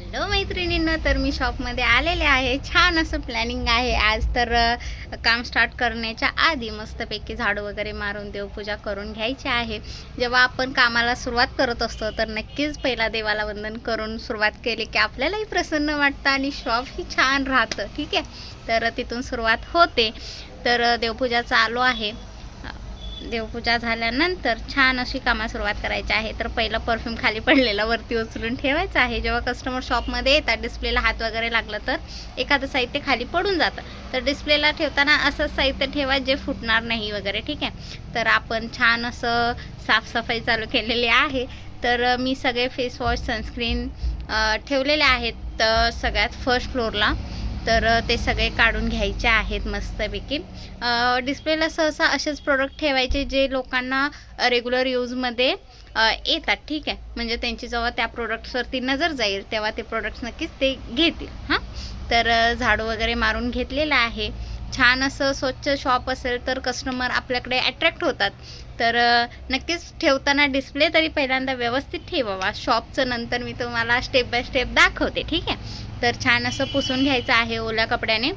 Hello मैत्रिणींनो, तर मी शॉपमध्ये आलेले आहे. छान असं प्लॅनिंग आहे आज. तर काम स्टार्ट करण्याच्या आधी मस्तपैकी झाडू वगैरे मारून देवपूजा करून घ्यायची आहे. जेव्हा आपण कामाला सुरुवात करत असतो तर नक्कीच पहिला देवाला वंदन करून सुरुवात केली की आपल्यालाही प्रसन्न वाटतं आणि शॉपही छान राहतं. ठीक आहे, तर तिथून सुरुवात होते. तर देवपूजा चालू आहे. देवपूजा झाल्यानंतर छान अशी कामाला सुरुवात करायची आहे. तर पहिला परफ्यूम खाली पडलेला वरती उचलून ठेवायचा आहे. जेव्हा कस्टमर शॉपमध्ये येतात डिस्प्लेला हात वगैरे लागला तर एखादं साहित्य खाली पडून जातं. तर डिस्प्लेला ठेवताना असं साहित्य ठेवा जे फुटणार नाही वगैरे. ठीक आहे, तर आपण छान असं साफसफाई चालू केलेली आहे. तर मी सगळे फेस वॉश सनस्क्रीन ठेवलेले आहेत सगळ्यात फर्स्ट फ्लोअरला. तर ते सगळे काढून घ्यायचे आहेत मस्तपैकी. डिस्प्लेला सहसा असेच प्रोडक्ट ठेवायचे जे लोकांना रेग्युलर यूजमध्ये येतात. ठीक आहे, म्हणजे त्यांची जेव्हा त्या प्रोडक्ट्सवरती नजर जाईल तेव्हा ते प्रोडक्ट्स नक्कीच ते घेतील. हां, तर झाडू वगैरे मारून घेतलेलं आहे. छान असं स्वच्छ शॉप असेल तर कस्टमर आपल्याकडे अट्रॅक्ट होतात. तर नक्कीच ठेवताना डिस्प्ले तरी पहिल्यांदा व्यवस्थित ठेवावा. शॉपचं नंतर मी तुम्हाला स्टेप बाय स्टेप दाखवते. ठीक आहे, तर छान असं पुसून घ्यायचं आहे ओल्या कपड्याने.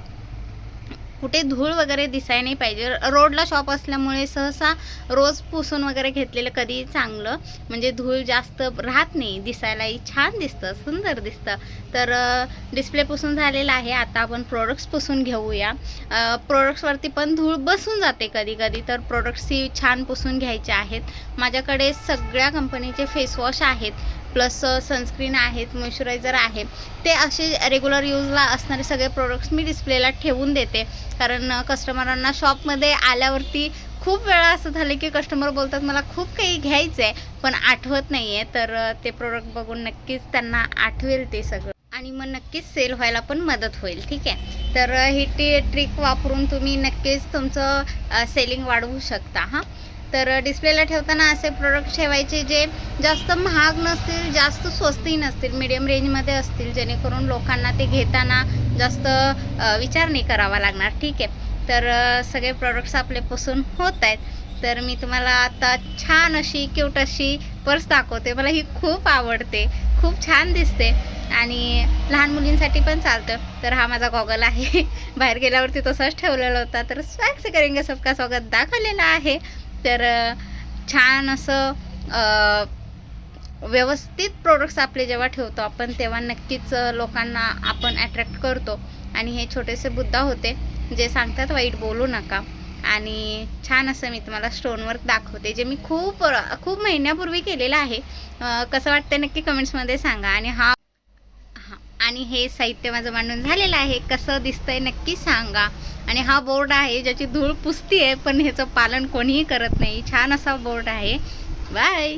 कुठे धूळ वगैरे दिसाय नाही पाहिजे. रोडला शॉप असल्यामुळे सहसा रोज पुसून वगैरे घेतलेलं कधी चांगलं, म्हणजे धूळ जास्त राहत नाही, दिसायलाही छान दिसतं, सुंदर दिसतं. तर डिस्प्ले पुसून झालेला आहे. आता आपण प्रोडक्ट्स पुसून घेऊया. प्रोडक्ट्सवरती पण धूळ बसून जाते कधी कधी, तर प्रोडक्ट्सही छान पुसून घ्यायचे आहेत. माझ्याकडे सगळ्या कंपनीचे फेसवॉश आहेत, प्लस सनस्क्रीन आहेत, मॉइश्चरायझर आहे. ते असे रेग्युलर यूजला असणारे सगळे प्रोडक्ट्स मी डिस्प्लेला ठेवून देते. कारण कस्टमरांना शॉपमध्ये आल्यावरती खूप वेळा असं झालं की कस्टमर बोलतात मला खूप काही घ्यायचं आहे पण आठवत नाही आहे. तर ते प्रोडक्ट बघून नक्कीच त्यांना आठवेल ते सगळं आणि मग नक्कीच सेल व्हायला पण मदत होईल. ठीक आहे, तर ही ट्रिक वापरून तुम्ही नक्कीच तुमचं सेलिंग वाढवू शकता. हां, तर डिस्प्लेला ठेवताना असे प्रोडक्ट ठेवायचे जे जास्त महाग नसतील, जास्त स्वस्तही नसतील, मीडियम रेंजमध्ये असतील, जेणेकरून लोकांना ते घेताना जास्त विचार नाही करावा लागणार. ठीक आहे, तर सगळे प्रोडक्ट्स आपले पुसून होत आहेत. तर मी तुम्हाला आता छान अशी क्यूट अशी पर्स दाखवते. मला ही खूप आवडते, खूप छान दिसते आणि लहान मुलींसाठी पण चालतं. तर हा माझा गॉगल आहे. बाहेर गेल्यावरती तसाच ठेवलेला होता, तर स्वॅग से करेंगे सबका स्वागत दाखवलेला आहे. तर छान असं व्यवस्थित प्रोडक्ट्स आपले जेव्हा ठेवतो आपण तेव्हा नक्कीच लोकांना आपण अट्रॅक्ट करतो. आणि हे छोटेसे बुद्धा होते जे सांगतात वाईट बोलू नका. आणि छान असं मी तुम्हाला स्टोनवर्क दाखवते जे मी खूप खूप महिन्यापूर्वी केलेलं आहे. कसं वाटतं नक्की कमेंट्समध्ये सांगा. आणि हे साहित्य माझं मांडून झालेलं आहे. कसं दिसतंय नक्की सांगा. आणि हा बोर्ड आहे ज्याची धूळ पुसती आहे पण ह्याचं पालन कोणीही करत नाही. छान असा बोर्ड आहे. बाय.